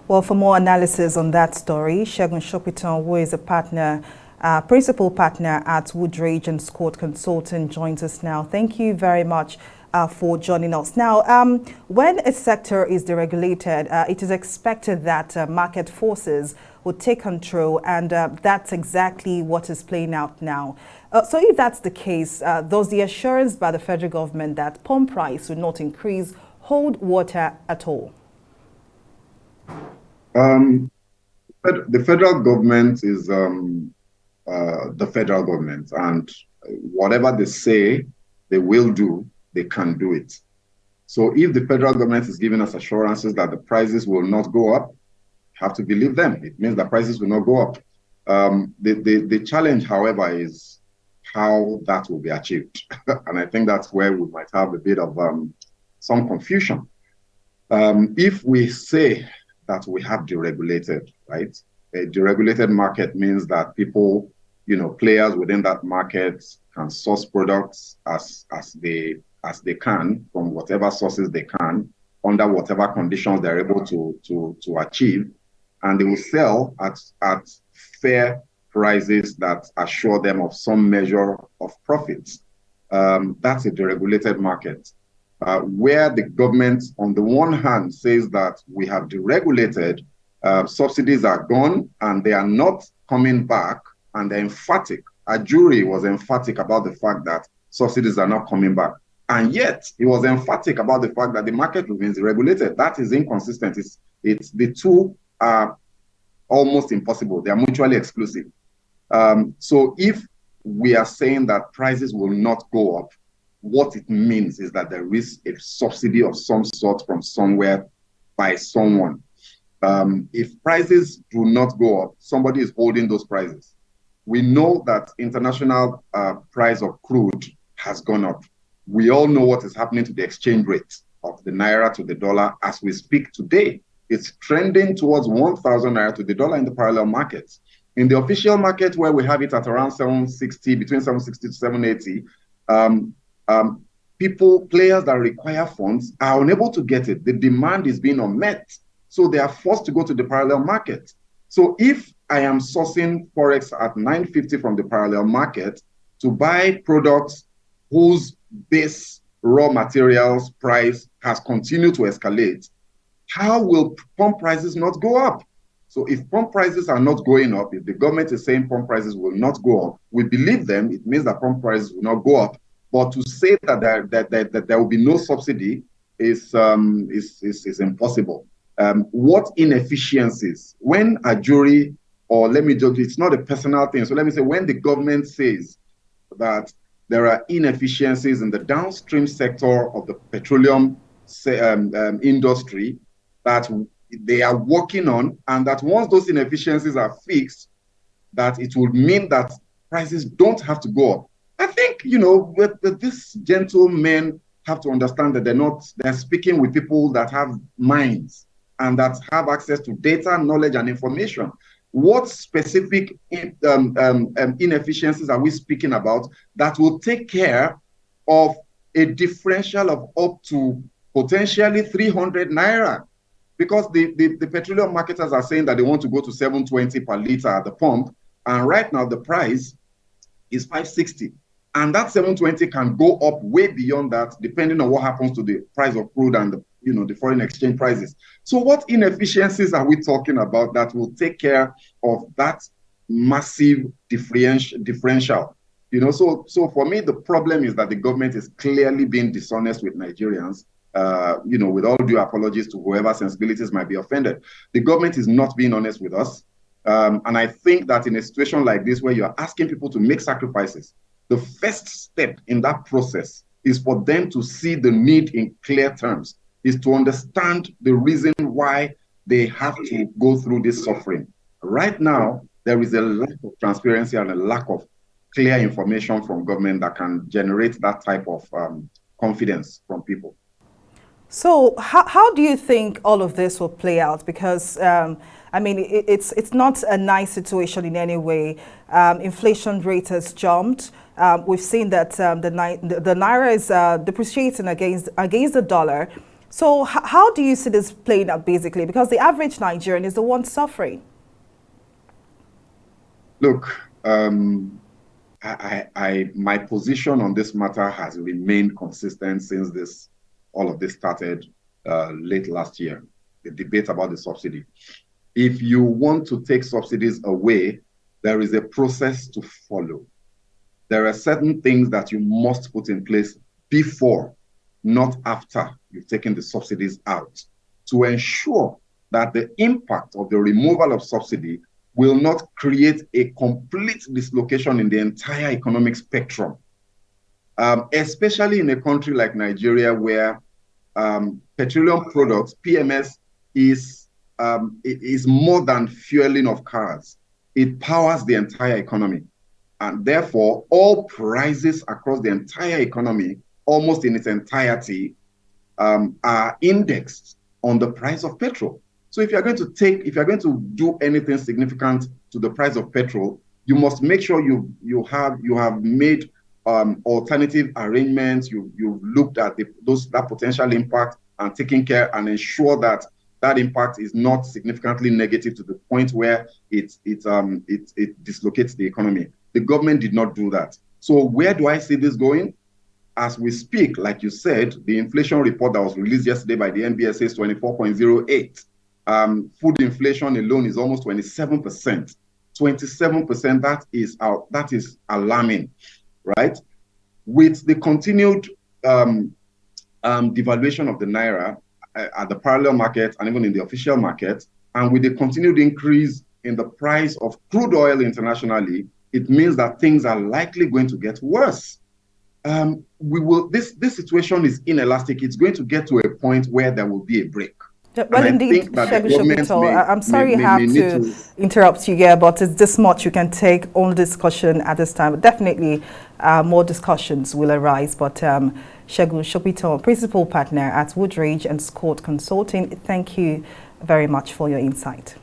Well, for more analysis on that story, Sopitan, who is a principal partner at Woodridge and Scott Consulting, joins us now. Thank you very much for joining us. Now, when a sector is deregulated, it is expected that market forces will take control, and that's exactly what is playing out now. So if that's the case, does the assurance by the federal government that pump price will not increase hold water at all? The federal government is the federal government, and whatever they say they will do, they can do it. So if the federal government is giving us assurances that the prices will not go up, have to believe them. It means that prices will not go up. The challenge, however, is how that will be achieved. And I think that's where we might have a bit of some confusion. If we say that we have deregulated, right? A deregulated market means that people, players within that market can source products as they can from whatever sources they can, under whatever conditions they're able to achieve, and they will sell at fair prices that assure them of some measure of profits. That's a deregulated market. Where the government, on the one hand, says that we have deregulated, subsidies are gone and they are not coming back, and they're emphatic. A jury was emphatic about the fact that subsidies are not coming back. And yet, he was emphatic about the fact that the market remains regulated. That is inconsistent. It's the two are almost impossible. They are mutually exclusive. So if we are saying that prices will not go up, what it means is that there is a subsidy of some sort from somewhere by someone. If prices do not go up, somebody is holding those prices. We know that international price of crude has gone up. We all know what is happening to the exchange rate of the naira to the dollar as we speak today. It's trending towards 1,000 naira to the dollar in the parallel markets. In the official market, where we have it at around 760, between 760 to 780, players that require funds are unable to get it. The demand is being unmet, so they are forced to go to the parallel market. So if I am sourcing Forex at 950 from the parallel market to buy products whose base raw materials price has continued to escalate, how will pump prices not go up? So if pump prices are not going up, if the government is saying pump prices will not go up, we believe them, it means that pump prices will not go up. But to say that there will be no subsidy is impossible. What inefficiencies? When a jury, or let me just, it's not a personal thing. So let me say, when the government says that there are inefficiencies in the downstream sector of the petroleum industry that they are working on, and that once those inefficiencies are fixed, that it will mean that prices don't have to go up. I think, these gentlemen have to understand that they're speaking with people that have minds and that have access to data, knowledge, and information. What specific inefficiencies are we speaking about that will take care of a differential of up to potentially 300 naira? Because the petroleum marketers are saying that they want to go to 720 per liter at the pump, and right now the price is 560. And that 720 can go up way beyond that, depending on what happens to the price of crude and the foreign exchange prices. So what inefficiencies are we talking about that will take care of that massive differential? So for me, the problem is that the government is clearly being dishonest with Nigerians. With all due apologies to whoever sensibilities might be offended, the government is not being honest with us. And I think that in a situation like this, where you're asking people to make sacrifices, the first step in that process is for them to see the need in clear terms, is to understand the reason why they have to go through this suffering. Right now, there is a lack of transparency and a lack of clear information from government that can generate that type of confidence from people. So how do you think all of this will play out? Because it's not a nice situation in any way. Inflation rate has jumped. We've seen that the naira is depreciating against the dollar. So how do you see this playing out basically? Because the average Nigerian is the one suffering. Look, my position on this matter has remained consistent since all of this started late last year, the debate about the subsidy. If you want to take subsidies away, there is a process to follow. There are certain things that you must put in place before, not after you've taken the subsidies out, to ensure that the impact of the removal of subsidy will not create a complete dislocation in the entire economic spectrum, especially in a country like Nigeria, where petroleum products, PMS, is more than fueling of cars. It powers the entire economy. And therefore, all prices across the entire economy, almost in its entirety, are indexed on the price of petrol. So if you're going to do anything significant to the price of petrol, you must make sure you have made alternative arrangements. You've looked at that potential impact and taken care and ensure that that impact is not significantly negative to the point where it dislocates the economy. The government did not do that. So where do I see this going? As we speak, like you said, the inflation report that was released yesterday by the NBS is 24.08. Food inflation alone is almost 27%. 27%, that is alarming, right? With the continued devaluation of the naira at the parallel market and even in the official market, and with the continued increase in the price of crude oil internationally, it means that things are likely going to get worse. This situation is inelastic. It's going to get to a point where there will be a break. Well, indeed, I'm sorry I have to interrupt you here, but it's this much you can take on discussion at this time. Definitely more discussions will arise, but Segun Sopitan, Principal Partner at Woodridge and Scott Consulting, thank you very much for your insight.